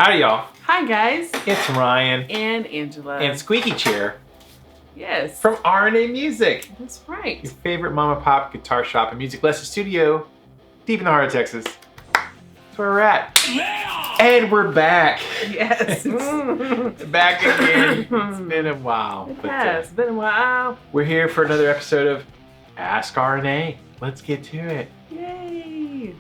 Howdy y'all. Hi guys. It's Ryan. And Angela. And Squeaky Chair. Yes. From RNA Music. That's right. Your favorite mom and pop guitar shop and music lesson studio deep in the heart of Texas. That's where we're at. Yeah! And we're back. Yes. Back again. It's been a while. It has been a while. We're here for another episode of Ask RNA. Let's get to it. Yay.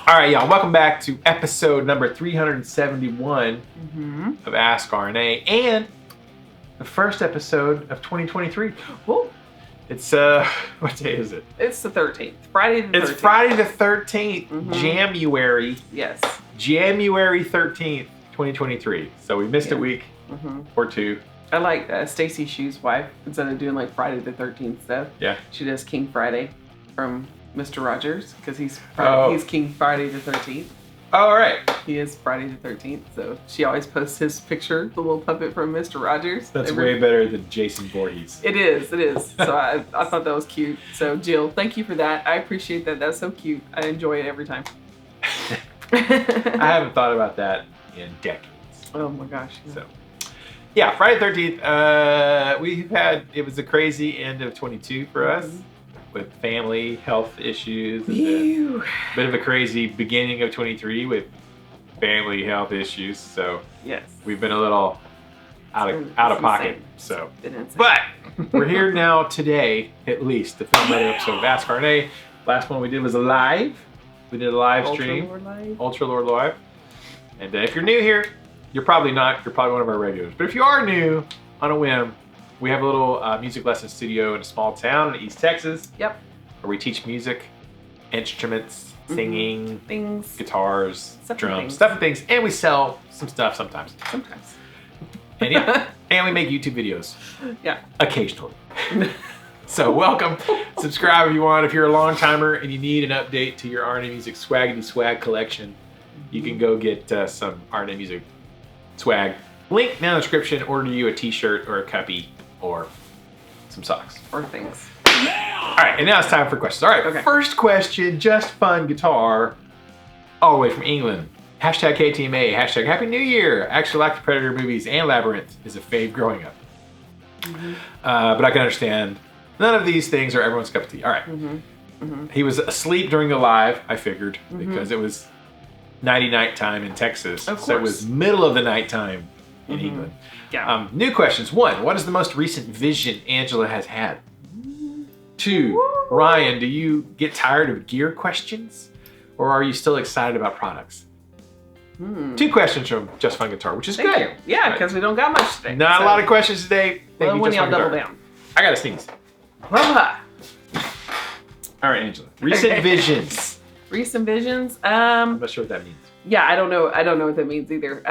All right, y'all, welcome back to episode number 371 of Ask RNA and the first episode of 2023. Oh, it's, what day is it? it's the 13th, Friday the 13th. It's Friday the 13th, January. Yes. January 13th, 2023. So we missed a week or two. I like Stacy Shue's wife, instead of doing like Friday the 13th stuff. Yeah. She does King Friday from Mr. Rogers, because he's King Friday the 13th. Oh, all right. He is Friday the 13th, so she always posts his picture, the little puppet from Mr. Rogers. That's way better than Jason Voorhees. It is. So I thought that was cute. So Jill, thank you for that. I appreciate that. That's so cute. I enjoy it every time. I haven't thought about that in decades. Oh my gosh. Yeah. So, yeah, Friday the 13th, it was a crazy end of 22 for us. With family health issues, and then a bit of a crazy beginning of 23 with family health issues. So yes, we've been a little out of pocket. So, but we're here now today, at least, to film another episode of Ask RNA. Last one we did was a live. We did a live stream, Ultra Lord Live. And if you're new here, you're probably not. You're probably one of our regulars. But if you are new, on a whim, we have a little music lesson studio in a small town in East Texas. Yep. Where we teach music, instruments, singing, things, guitars, drums, stuff and things. And we sell some stuff sometimes. And, yeah, and we make YouTube videos. Yeah. Occasionally. So welcome. Subscribe if you want. If you're a long timer and you need an update to your RNA Music Swaggity Swag collection, you can go get some RNA Music swag. Link down in the description. Order you a t-shirt or a cuppy or some socks. Or things. All right, and now it's time for questions. All right, okay. First question, just fun guitar, all the way from England. Hashtag KTMA, hashtag Happy New Year. Actually like the Predator movies and Labyrinth is a fave growing up. But I can understand none of these things are everyone's cup of tea. All right. He was asleep during the live, I figured, because it was night time in Texas. Of course. So it was middle of the night time in England. Yeah. New questions. 1, what is the most recent vision Angela has had? 2, Ryan, do you get tired of gear questions? Or are you still excited about products? 2 questions from Just Fun Guitar, which is Thank good. you. Yeah, because we don't got much today. Not a lot of questions today. Thank you, when Just y'all Fun double Guitar. down. I gotta sneeze. Voila. All right, Angela. Recent visions. Recent visions? I'm not sure what that means. Yeah, I don't know what that means either.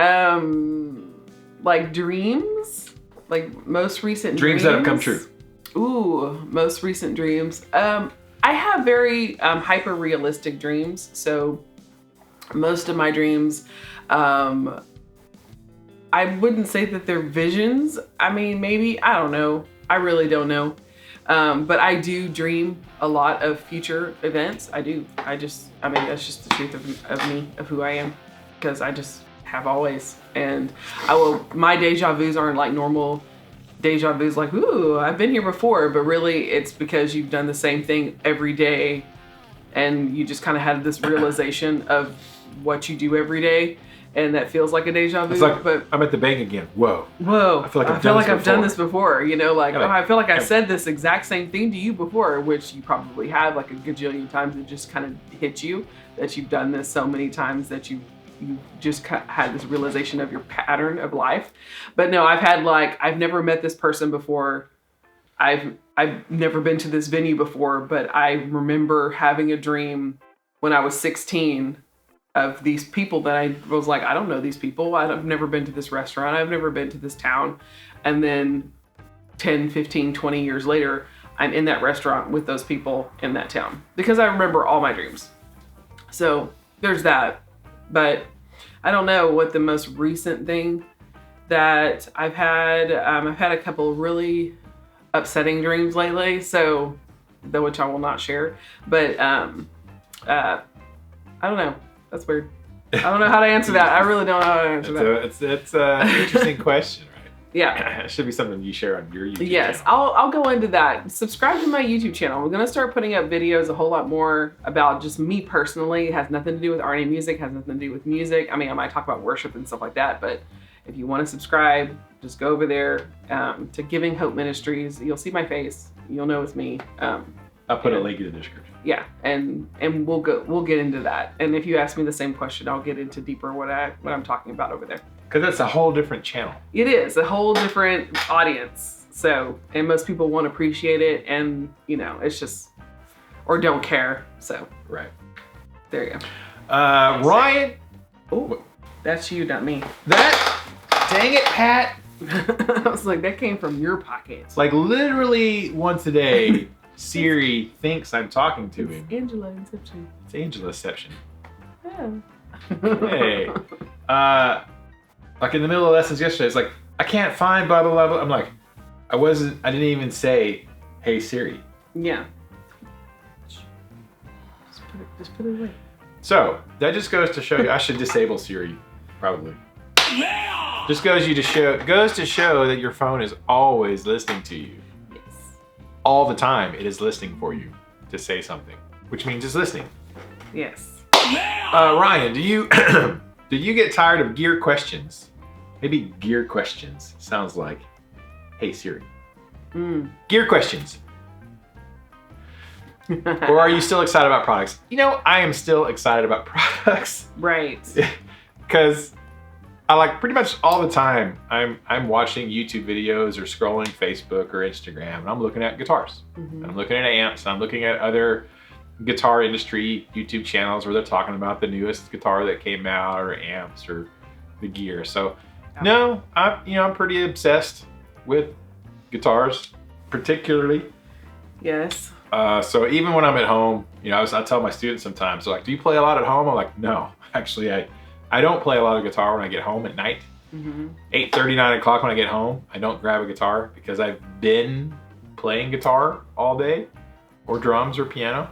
Like dreams? Like most recent dreams? Dreams that have come true. Ooh, most recent dreams. I have very hyper-realistic dreams. So most of my dreams, I wouldn't say that they're visions. I mean, maybe, I don't know. I really don't know. But I do dream a lot of future events. I do. I mean, that's just the truth of me, of who I am. Because I just have always. And my deja vus aren't like normal deja vus, like, ooh, I've been here before. But really, it's because you've done the same thing every day. And you just kind of had this realization of what you do every day. And that feels like a deja vu. It's like, but I'm at the bank again. Whoa. I feel like I've done this before. You know, like, I feel like I said this exact same thing to you before, which you probably have like a gajillion times. It just kind of hits you that you've done this so many times that you just had this realization of your pattern of life. But no, I've never met this person before. I've never been to this venue before, but I remember having a dream when I was 16 of these people that I was like, I don't know these people. I've never been to this restaurant. I've never been to this town. And then 10, 15, 20 years later, I'm in that restaurant with those people in that town because I remember all my dreams. So there's that. But I don't know what the most recent thing that I've had a couple of really upsetting dreams lately, so which I will not share. But I don't know. That's weird. I don't know how to answer that. I really don't know how to answer that. It's an interesting question, right? Yeah. It should be something you share on your YouTube Yes, channel. I'll go into that. Subscribe to my YouTube channel. We're gonna start putting up videos a whole lot more about just me personally. It has nothing to do with RNA music, has nothing to do with music. I mean, I might talk about worship and stuff like that, but if you want to subscribe, just go over there to Giving Hope Ministries. You'll see my face. You'll know it's me. I'll put a link in the description. Yeah, and we'll get into that. And if you ask me the same question, I'll get into deeper what I'm talking about over there. Because that's a whole different channel. It is a whole different audience. So, and most people won't appreciate it, and it's just, or don't care. So, right there you go. Ryan. Oh, that's you, not me. Dang it, Pat. I was like, that came from your pocket. Like literally once a day, Siri thinks I'm talking to him. Angela Inception. It's Angela Inception. Yeah. Hey. Like in the middle of lessons yesterday, it's like, I can't find blah, blah, blah, blah. I'm like, I didn't even say, hey Siri. Yeah. Just put it away. So that just goes to show you, I should disable Siri, probably. Yeah! Just goes to show that your phone is always listening to you. Yes. All the time, it is listening for you to say something, which means it's listening. Yes. Ryan, do you do you get tired of gear questions? Maybe gear questions sounds like, hey Siri. Gear questions. Or are you still excited about products? I am still excited about products. Right. Because I like pretty much all the time I'm watching YouTube videos or scrolling Facebook or Instagram, and I'm looking at guitars. And I'm looking at amps, and I'm looking at other guitar industry YouTube channels where they're talking about the newest guitar that came out, or amps, or the gear. So no, I'm pretty obsessed with guitars, particularly. Yes. So even when I'm at home, I tell my students sometimes, they're like, do you play a lot at home? I'm like, no, actually I don't play a lot of guitar when I get home at night. 8:30, 9 o'clock when I get home, I don't grab a guitar because I've been playing guitar all day, or drums or piano.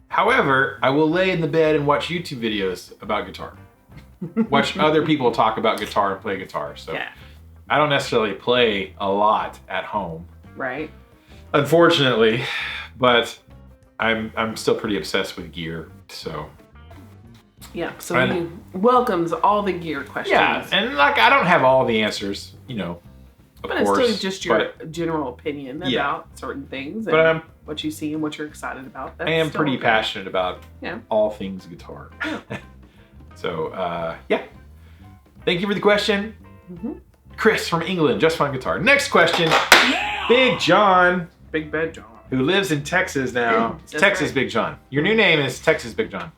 However, I will lay in the bed and watch YouTube videos about guitar. Watch other people talk about guitar and play guitar. So yeah. I don't necessarily play a lot at home. Right. Unfortunately, but I'm still pretty obsessed with gear, so. Yeah, so he welcomes all the gear questions. Yeah, and like I don't have all the answers, of but course. It's still just your general opinion about certain things and what you see and what you're excited about. I am pretty passionate about all things guitar. Yeah. So, yeah. Thank you for the question. Chris from England, Just Fun Guitar. Next question, Big John. Big Bad John. Who lives in Texas now. It's Texas right. Big John. Your new name is Texas Big John.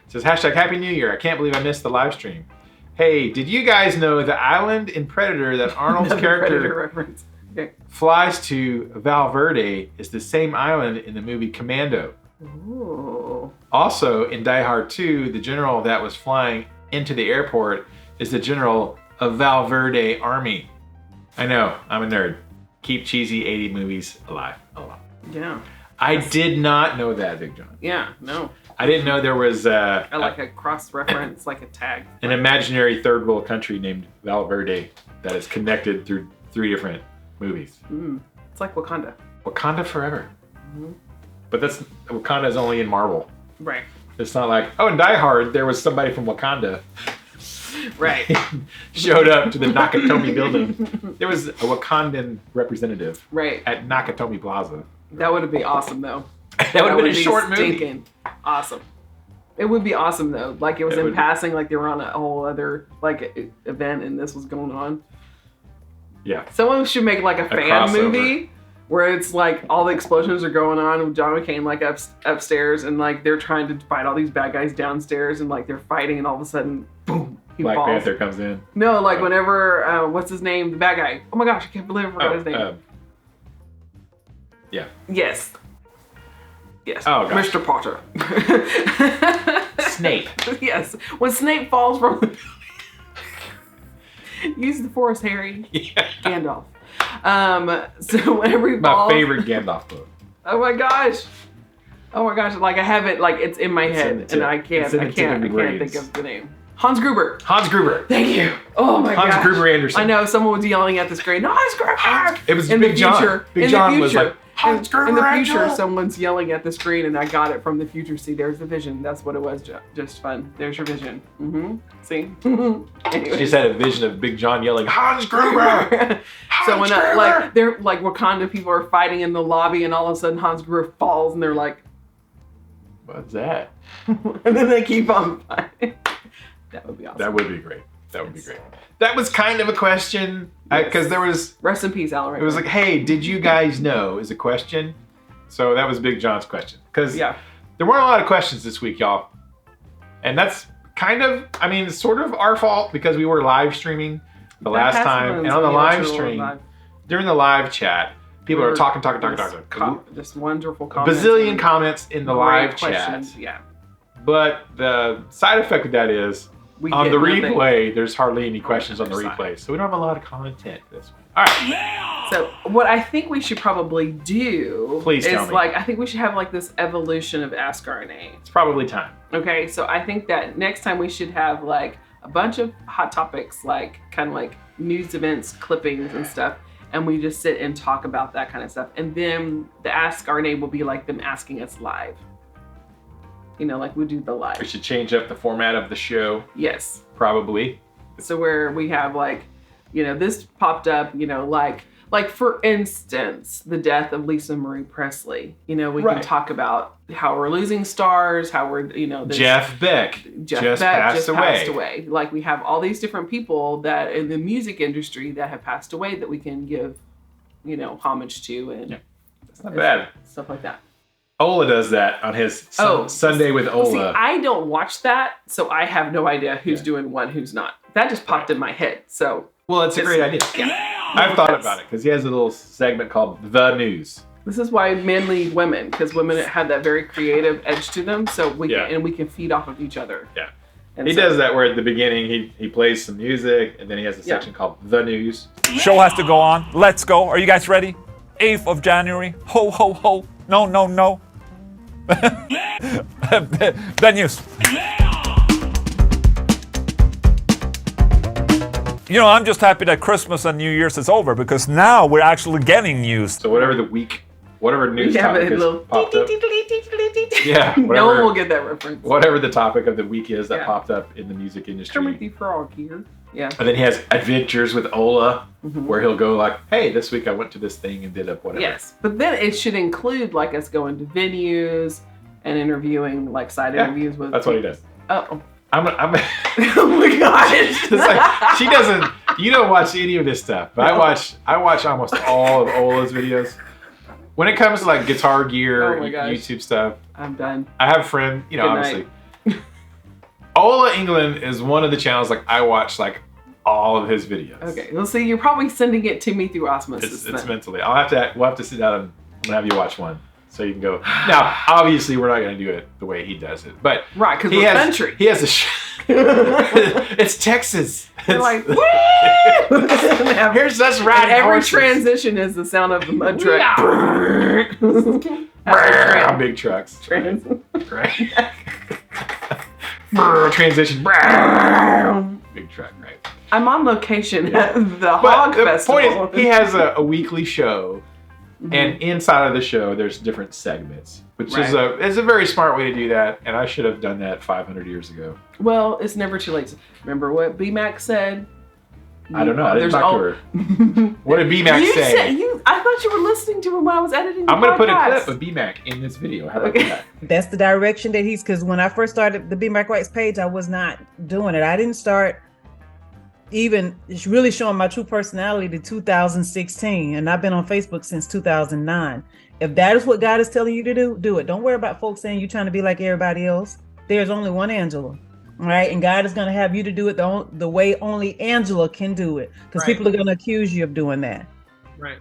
Says, #Happy New Year. I can't believe I missed the live stream. Hey, did you guys know the island in Predator that Arnold's character flies to, Verde, is the same island in the movie Commando? Ooh. Also, in Die Hard 2, the general that was flying into the airport is the general of Verde Army. I know, I'm a nerd. Keep cheesy 80 movies alive. Yeah. I did not know that, Big John. Yeah, no. I didn't know there was like a cross-reference, like a tag. An imaginary third world country named Verde that is connected through 3 different movies. It's like Wakanda. Wakanda forever. But Wakanda is only in Marvel. Right. It's not like, in Die Hard, there was somebody from Wakanda. Right. Showed up to the Nakatomi building. There was a Wakandan representative at Nakatomi Plaza. That would be awesome, though. That would have been a short movie. Awesome. It would be awesome, though. Like, it was in passing, like they were on a whole other, event and this was going on. Yeah. Someone should make, like, a fan movie where it's, like, all the explosions are going on with John McCain, upstairs, and, they're trying to fight all these bad guys downstairs, and, they're fighting, and all of a sudden, boom, he Black falls. Panther comes in. No, whenever, what's his name? The bad guy. Oh, my gosh, I can't believe I forgot his name. Yeah. Yes. Oh, gosh. Mr. Potter. Snape. Yes. When Snape falls from the building. Use the Force, Harry. Yeah. Gandalf. So whenever he falls, My favorite Gandalf book. Oh my gosh. Like I have it, like it's in my head, and I can't think of the name. Hans Gruber. Hans Gruber. Thank you. Oh my gosh. Hans Gruber Anderson. I know, someone was yelling at the screen, Hans Gruber! It was in Big the John. future. Big John was like, Hans Gruber in the future, Angel. someone's yelling at the screen, and I got it from the future. See, there's the vision. That's what it was, just fun. There's your vision. See? She just had a vision of Big John yelling, Hans Gruber! So when they're like Wakanda people are fighting in the lobby, and all of a sudden Hans Gruber falls, and they're like, what's that? And then they keep on fighting. That would be awesome. That would be great. That would be great. That was kind of a question, because there was... Rest in peace, Alan. It was like, hey, did you guys know, is a question. So that was Big John's question. Because there weren't a lot of questions this week, y'all. And that's kind of, I mean, sort of our fault, because we were live streaming the last time. And on the live stream, during the live chat, people are talking. Just wonderful comments. Bazillion comments in the live chat. Yeah. But the side effect of that is, on the replay, there's hardly any questions on the replay. So we don't have a lot of content this week. All right. So what I think we should probably do is like, I think we should have like this evolution of Ask RNA. It's probably time. Okay. So I think that next time we should have like a bunch of hot topics, like kind of like news events, clippings and stuff. And we just sit and talk about that kind of stuff. And then the Ask RNA will be like them asking us live. You know, like we do the live. We should change up the format of the show. Yes. Probably. So where we have like, you know, this popped up, you know, like for instance, the death of Lisa Marie Presley. You know, we can talk about how we're losing stars, how we're, you know, Jeff Beck just passed away. Like we have all these different people that in the music industry that have passed away that we can give, you know, homage to, and that's not bad. Stuff like that. Ola does that on his Sunday with Ola. See, I don't watch that, so I have no idea who's doing what, who's not. That just popped in my head. So well, it's a great idea. I've thought about it because he has a little segment called The News. This is why men lead women, because women have that very creative edge to them. So we can feed off of each other. Yeah. And he does that where at the beginning he plays some music, and then he has a section called The News. Show has to go on. Let's go. Are you guys ready? 8th of January. Ho, ho, ho. No, no, no. The news. You know, I'm just happy that Christmas and New Year's is over, because now we're actually getting news. So whatever news topic is popped up. Yeah, no one will get that reference. Whatever the topic of the week is that popped up in the music industry. Kermit the Frog here. Yeah. And then he has adventures with Ola, where he'll go like, hey, this week I went to this thing and did up whatever. Yes, but then it should include like us going to venues and interviewing, like side interviews with. That's what he does. Oh. I'm oh my gosh. It's like, she doesn't. You don't watch any of this stuff, but I watch almost all of Ola's videos. When it comes to like guitar gear, YouTube stuff, I'm done. I have a friend, you know, obviously. Ola England is one of the channels like I watch like all of his videos. Okay, well, see, you're probably sending it to me through osmosis. It's mentally. We'll have to sit down and I'm gonna have you watch one so you can go. Now, obviously, we're not gonna do it the way he does it, but right, because we're country. He has a. It's Texas. You're like, woo! Here's us riding every horses. Transition is the sound of the mud truck. Big trucks. Transition. Big truck, right? I'm on location at the Hog Festival. The point is, he has a weekly show, and inside of the show, there's different segments, which is a very smart way to do that. And I should have done that 500 years ago. Well, it's never too late. Remember what BMack said? I don't know. I didn't talk to her. What did BMack say? I thought you were listening to him while I was editing. I'm going to put a clip of BMack in this video. How about that? That's the direction that he's, because when I first started the BMack Rights page, I was not doing it. I didn't start even really showing my true personality to 2016, and I've been on Facebook since 2009. If that is what God is telling you to do, do it. Don't worry about folks saying you're trying to be like everybody else. There's only one Angela. Right, and God is going to have you to do it the way only Angela can do it, because people are going to accuse you of doing that. Right.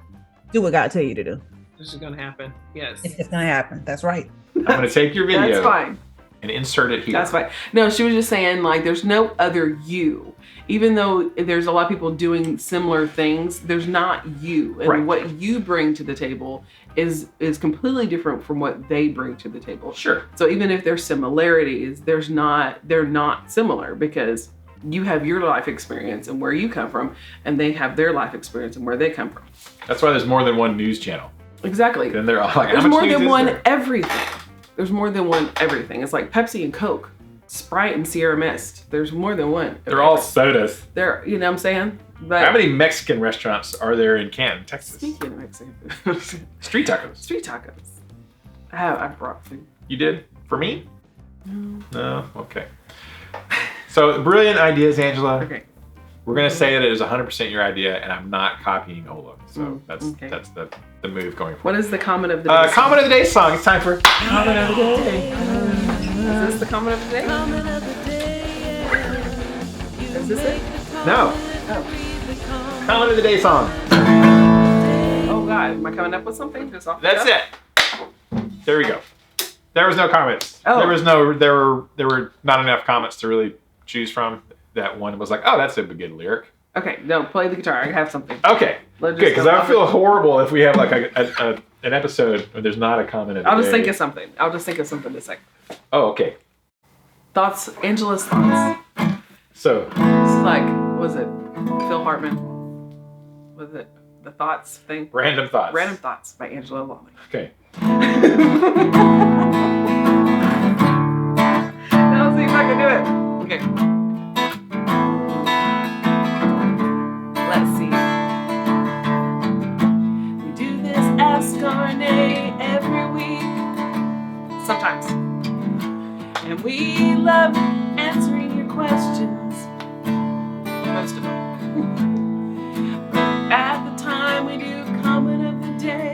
Do what God tell you to do. This is going to happen. Yes. It's going to happen. That's right. I'm going to take your video. That's fine. and insert it here. That's fine. No, she was just saying like there's no other you. Even though there's a lot of people doing similar things, there's not you. And what you bring to the table is completely different from what they bring to the table. Sure. So even if there's similarities, they're not similar because you have your life experience and where you come from, and they have their life experience and where they come from. That's why there's more than one news channel. Exactly. Then they're all like, there's how much more news than is one there? everything. There's more than one everything. It's like Pepsi and Coke, Sprite and Sierra Mist. There's more than one. They're all sodas. They're, you know what I'm saying? But how many Mexican restaurants are there in Canton, Texas? Speaking of Mexican food. Street tacos. Street tacos. I brought food. You did? For me? No? Okay. So, brilliant ideas, Angela. Okay. We're going to say that it was 100% your idea, and I'm not copying Ola. So, that's the move going forward. What is the comment of the day? Comment of the day song. It's time for comment of the day. Is this the comment of the day? Is this it? No. Oh. Comment of the day song. Oh God, am I coming up with something? Just off the That's cuff? it. There we go. There was no comments. Oh. There were not enough comments to really choose from. That one was like, oh, that's a good lyric. Okay, no, play the guitar. I have something. Okay, Let's good, just because go I off feel it. horrible if we have like an episode where there's not a comment of the I'll just day. think of something. I'll just think of something to say. Oh, okay. Thoughts, Angela's thoughts. So, It's like, was it Phil Hartman? Was it the thoughts thing? random thoughts. Random Thoughts by Angela Lawley. Okay. Now see if I can do it. Okay. Let's see. We do this Ask RNA every week. Sometimes. And we love answering your questions. Most of them. But at the time we do comment of the day,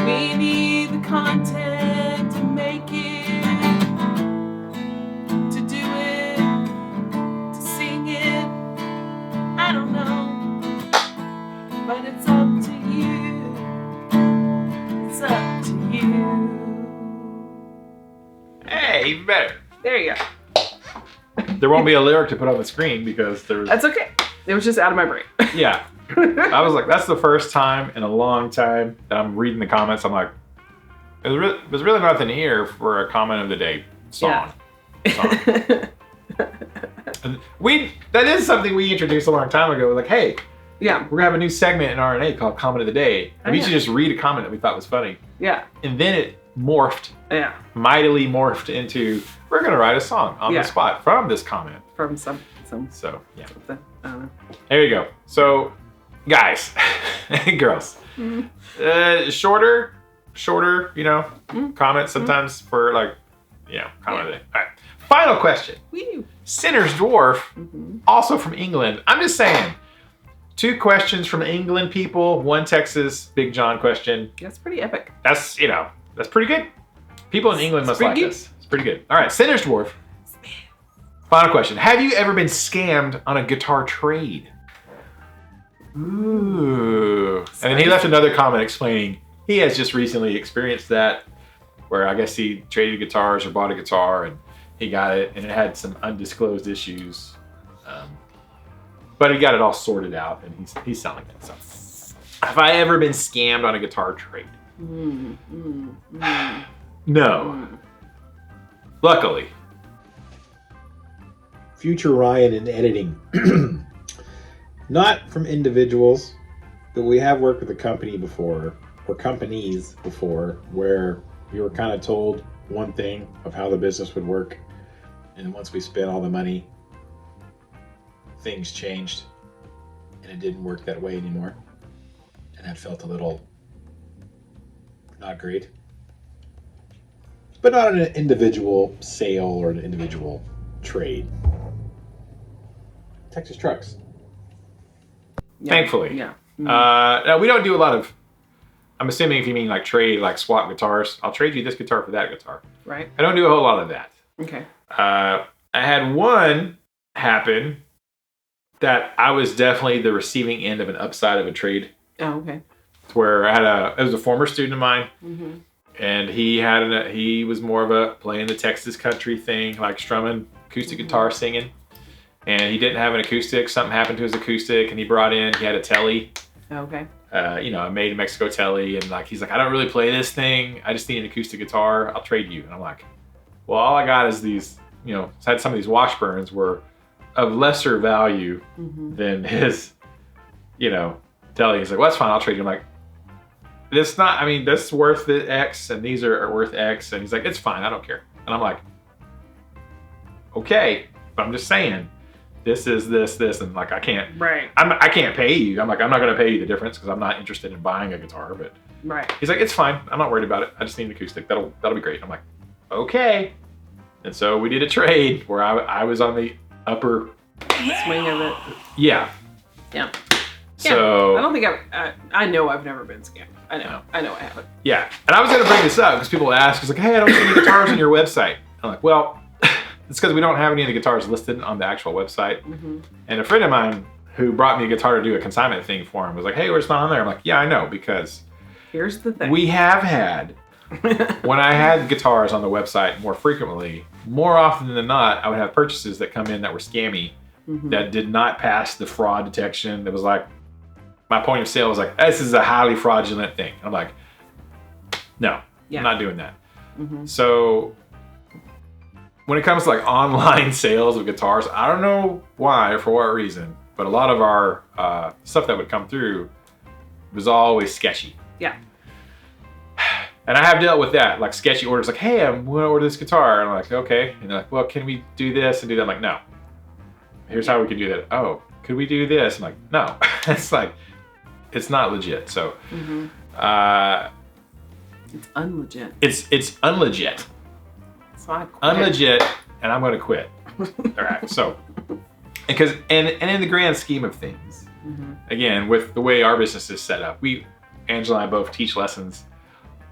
we need the content to make it, to do it, to sing it. I don't know, but it's up to you. It's up to you. Hey, even better. There you go. There won't be a lyric to put on the screen because there's. That's okay. It was just out of my brain. Yeah. I was like, that's the first time in a long time that I'm reading the comments. I'm like, there's really nothing here for a comment of the day song. Yeah. And that is something we introduced a long time ago. Like, hey, Yeah. we're gonna have a new segment in RNA called Comment of the Day. And we Oh, should yeah. just read a comment that we thought was funny. Yeah. And then it morphed, Yeah. mightily morphed into, we're gonna write a song on Yeah. the spot from this comment. From some So, yeah. something. I don't know. There you go. So, guys and girls, shorter, comments sometimes for like, comment of the day. All right. Final question. Woo. Sinner's Dwarf, also from England. I'm just saying, 2 questions from England people, 1 Texas Big John question. That's pretty epic. That's pretty good. People in England must pretty like good. this. It's pretty good. All right, Sinner's Dwarf. Final question. Have you ever been scammed on a guitar trade? Ooh. And then he left another comment explaining he has just recently experienced that, where I guess he traded guitars or bought a guitar and he got it and it had some undisclosed issues. But he got it all sorted out and he's selling it. So, have I ever been scammed on a guitar trade? No. Luckily. Future Ryan in editing. Not from individuals, but we have worked with a company before, or companies before, where you were kind of told one thing of how the business would work, and once we spent all the money, things changed, and it didn't work that way anymore, and that felt a little not great. But not an individual sale or an individual trade. Texas Trucks. Yeah. Thankfully. Yeah. Now we don't do a lot of, I'm assuming if you mean like trade, like swap guitars, I'll trade you this guitar for that guitar. Right. I don't do a whole lot of that. Okay. I had one happen that I was definitely the receiving end of an upside of a trade. Oh, okay. Where it was a former student of mine, And he was more of a playing the Texas country thing, like strumming acoustic guitar, singing. And he didn't have an acoustic. Something happened to his acoustic, and he had a telly. Okay. A made in Mexico telly, and like he's like, I don't really play this thing. I just need an acoustic guitar. I'll trade you. And I'm like, well, all I got is these. I had some of these Washburns were of lesser value than his, telly. He's like, well, that's fine. I'll trade you. I'm like, it's not. I mean, this is worth X, and these are worth X. And he's like, it's fine. I don't care. And I'm like, okay, but I'm just saying. This is this, and like I can't. Right. I can't pay you. I'm like, I'm not going to pay you the difference because I'm not interested in buying a guitar. But right. He's like, it's fine. I'm not worried about it. I just need an acoustic. That'll be great. I'm like, okay. And so we did a trade where I was on the upper swing of it. Yeah. Yeah. So I don't think I know I've never been scammed. I know I haven't. Yeah, and I was going to bring this up because people ask, it's like, hey, I don't see any guitars on your website. I'm like, well. It's because we don't have any of the guitars listed on the actual website. And a friend of mine who brought me a guitar to do a consignment thing for him was like, hey, where's not on there? I'm like, yeah, I know, because here's the thing. We have had, when I had guitars on the website more often than not, I would have purchases that come in that were scammy, that did not pass the fraud detection. That was like, my point of sale was like, this is a highly fraudulent thing. I'm like, no, I'm not doing that. So when it comes to like online sales of guitars, I don't know why or for what reason, but a lot of our stuff that would come through was always sketchy. Yeah. And I have dealt with that, like sketchy orders, like, hey, I'm going to order this guitar. And I'm like, okay. And they're like, well, can we do this and do that? I'm like, no. Here's how we can do that. Oh, could we do this? I'm like, no. It's like, it's not legit. So, it's unlegit. It's unlegit. Unlegit, and I'm going to quit. All right, so because and in the grand scheme of things, again, with the way our business is set up, Angela and I both teach lessons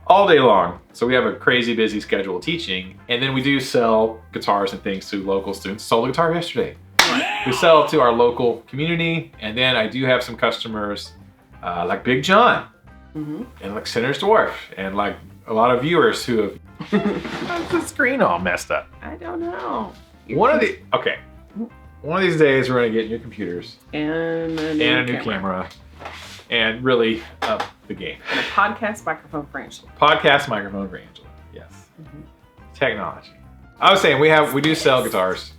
all day long, so we have a crazy busy schedule of teaching, and then we do sell guitars and things to local students. Sold a guitar yesterday. We sell to our local community, and then I do have some customers like Big John and like Sinner's Dwarf, and like a lot of viewers who have. How's the screen all messed up? I don't know. One of these days we're gonna get new computers and a new camera and really up the game. And a podcast microphone for Angela. Podcast microphone for Angela. Yes. Technology. I was saying we do sell guitars.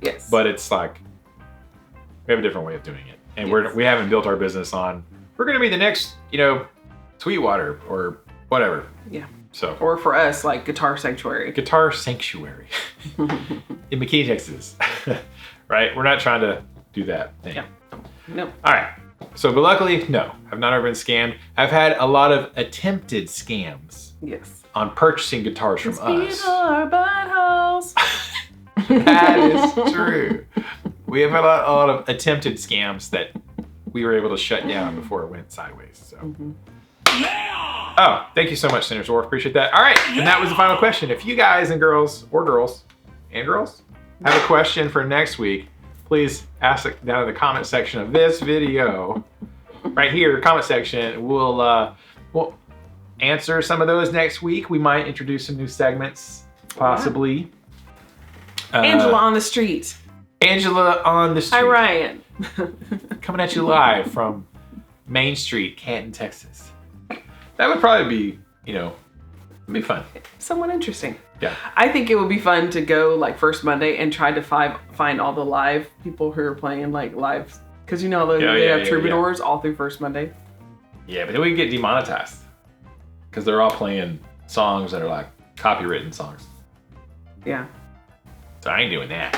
Yes. But it's like we have a different way of doing it, and we haven't built our business on. We're gonna be the next, Sweetwater or whatever. Yeah. So. Or for us, like Guitar Sanctuary. Guitar Sanctuary. In McKinney, Texas. Right? We're not trying to do that thing. Yeah. No. All right. So, but luckily, no. I've not ever been scammed. I've had a lot of attempted scams. Yes. On purchasing guitars from us. People are buttholes. That is true. We have had a lot of attempted scams that we were able to shut down before it went sideways. So. Oh, thank you so much, Sinner's Dwarf. Appreciate that. All right, and that was the final question. If you guys and girls have a question for next week, please ask it down in the comment section of this video. Right here, comment section. We'll answer some of those next week. We might introduce some new segments, possibly. Angela on the street. Angela on the street. Hi, Ryan. Coming at you live from Main Street, Canton, Texas. That would probably be, it'd be fun. Somewhat interesting. Yeah. I think it would be fun to go like first Monday and try to find all the live people who are playing like live. Because they have troubadours all through first Monday. Yeah, but then we get demonetized. Because they're all playing songs that are like copywritten songs. Yeah. So I ain't doing that.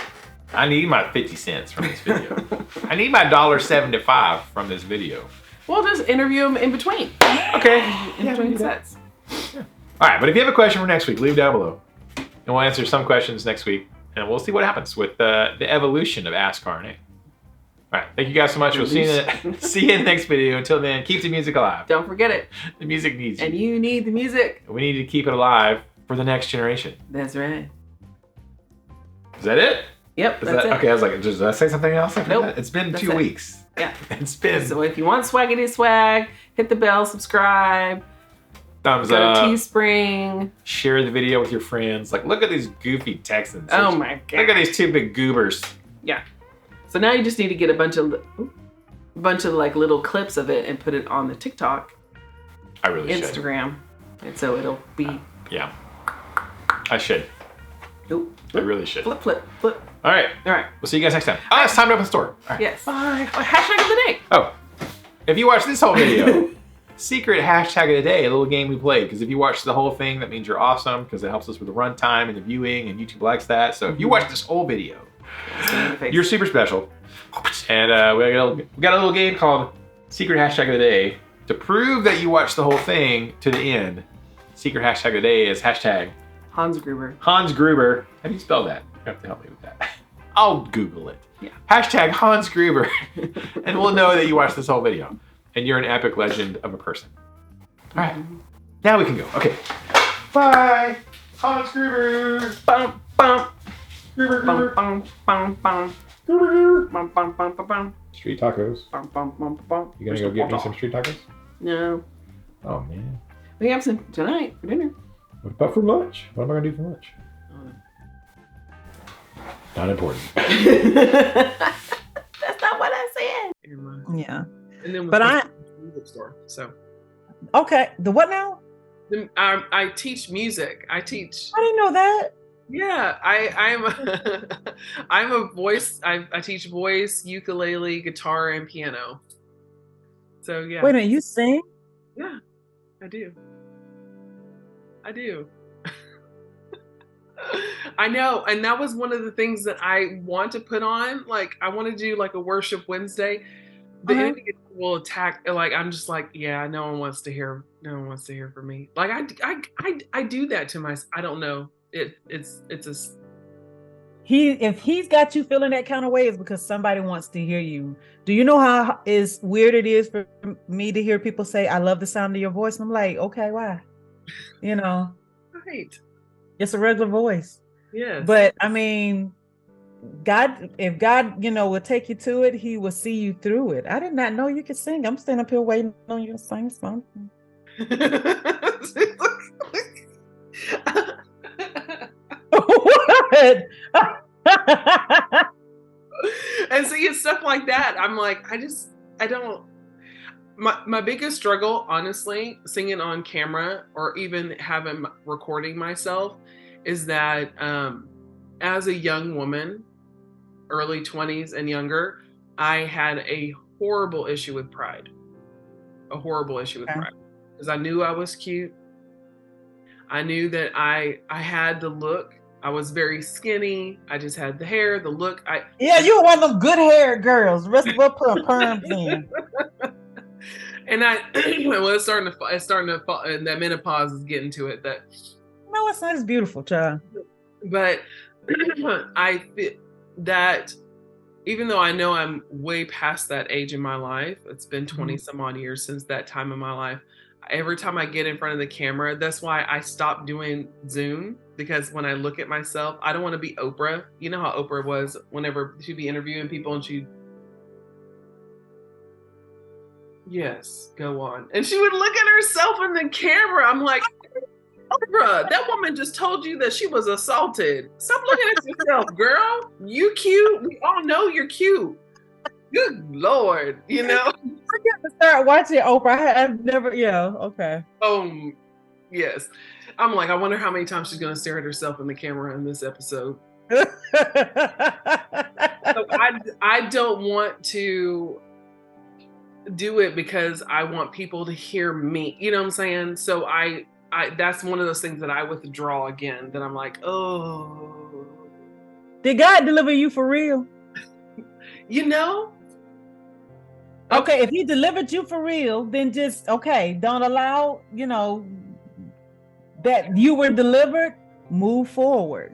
I need my 50 cents from this video. I need my $1.75 from this video. We'll just interview them in between. Okay. In between sets. Yeah. All right, but if you have a question for next week, leave down below. And we'll answer some questions next week. And we'll see what happens with the evolution of Ask RNA. All right, thank you guys so much. We'll see you in the next video. Until then, keep the music alive. Don't forget it. The music needs you. And you need the music. We need to keep it alive for the next generation. That's right. Is that it? Yep, that's it. Okay, I was like, did I say something else? Nope. It's been 2 weeks. Yeah. It's been. So if you want swaggity swag, hit the bell, subscribe. Thumbs Go up. to Teespring. Share the video with your friends. Like, look at these goofy Texans. Oh my god. Look at these two big goobers. Yeah. So now you just need to get a bunch of like little clips of it and put it on the TikTok, I really should. Instagram, and so it'll be. Yeah. I should. Oop, I really should. Flip, flip, flip. All right. All right. We'll see you guys next time. Oh, it's time to open the store. All right. Yes. Bye. Oh, hashtag of the day. Oh, if you watch this whole video, secret hashtag of the day, a little game we played. Because if you watch the whole thing, that means you're awesome because it helps us with the runtime and the viewing, and YouTube likes that. So if you watch this whole video, you're super special. And we got a little game called Secret Hashtag of the Day. To prove that you watched the whole thing to the end, secret hashtag of the day is hashtag Hans Gruber. Hans Gruber. How do you spell that? You have to help me with that. I'll Google it. Yeah. Hashtag Hans Gruber. And we'll know that you watched this whole video. And you're an epic legend of a person. All right. Now we can go. Okay. Bye. Hans Gruber. Bum, bum. Gruber, Bum, Gruber. bum, bum, bum. Gruber. Bum, bum, bum, bum, bum. Street tacos. Bum, bum, bum, bum. You gonna go get me some street tacos? No. Oh, man. We have some tonight for dinner. What about for lunch? What am I gonna do for lunch? Not important. That's not what I said. Yeah. And then But music store. So okay. The what now? I teach music. I teach. I didn't know that. Yeah, I'm a voice. I teach voice, ukulele, guitar, and piano. So yeah. Wait a minute, you sing? Yeah, I do. I know, and that was one of the things that I want to put on. Like, I want to do like a worship Wednesday. The enemy will attack. Like, I'm just like, yeah, no one wants to hear from me. Like, I do that to myself. I don't know. It's a. If he's got you feeling that kind of way, it's because somebody wants to hear you. Do you know how weird it is for me to hear people say, "I love the sound of your voice"? And I'm like, okay, why? You know, Right. it's a regular voice. Yes. But I mean, if God, will take you to it, He will see you through it. I did not know you could sing. I'm standing up here waiting on you to sing something. What? And see, it's stuff like that. I'm like, I don't. My biggest struggle, honestly, singing on camera or even recording myself, is that as a young woman, early 20s and younger, I had a horrible issue with pride. Because I knew I was cute. I knew that I had the look. I was very skinny. I just had the hair, the look. Yeah, you were one of them good haired girls. The rest of us put perms in. And it's starting to fall, and that menopause is getting to it. That no, it's not as beautiful, child. But I feel that even though I know I'm way past that age in my life, it's been 20 some odd years since that time in my life. Every time I get in front of the camera, that's why I stopped doing Zoom, because when I look at myself, I don't want to be Oprah. You know how Oprah was whenever she'd be interviewing people and yes, go on. And she would look at herself in the camera. I'm like, Oprah, that woman just told you that she was assaulted. Stop looking at yourself, girl. You cute. We all know you're cute. Good Lord, I got to start watching Oprah. I've never, okay. Yes. I'm like, I wonder how many times she's going to stare at herself in the camera in this episode. So I don't want to do it because I want people to hear me. You know what I'm saying? So I that's one of those things that I withdraw again, that I'm like, oh. Did God deliver you for real? Okay, if He delivered you for real, then just, don't allow, that you were delivered, move forward.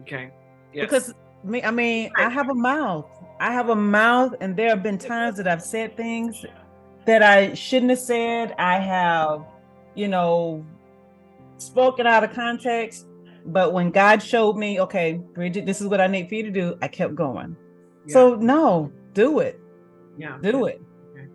Okay. Yes. Because, I have a mouth. And there have been times that I've said things that I shouldn't have said. I have, spoken out of context. But when God showed me, okay, Bridget, this is what I need for you to do, I kept going. Yeah. So, no, do it. Yeah. Do it. Okay.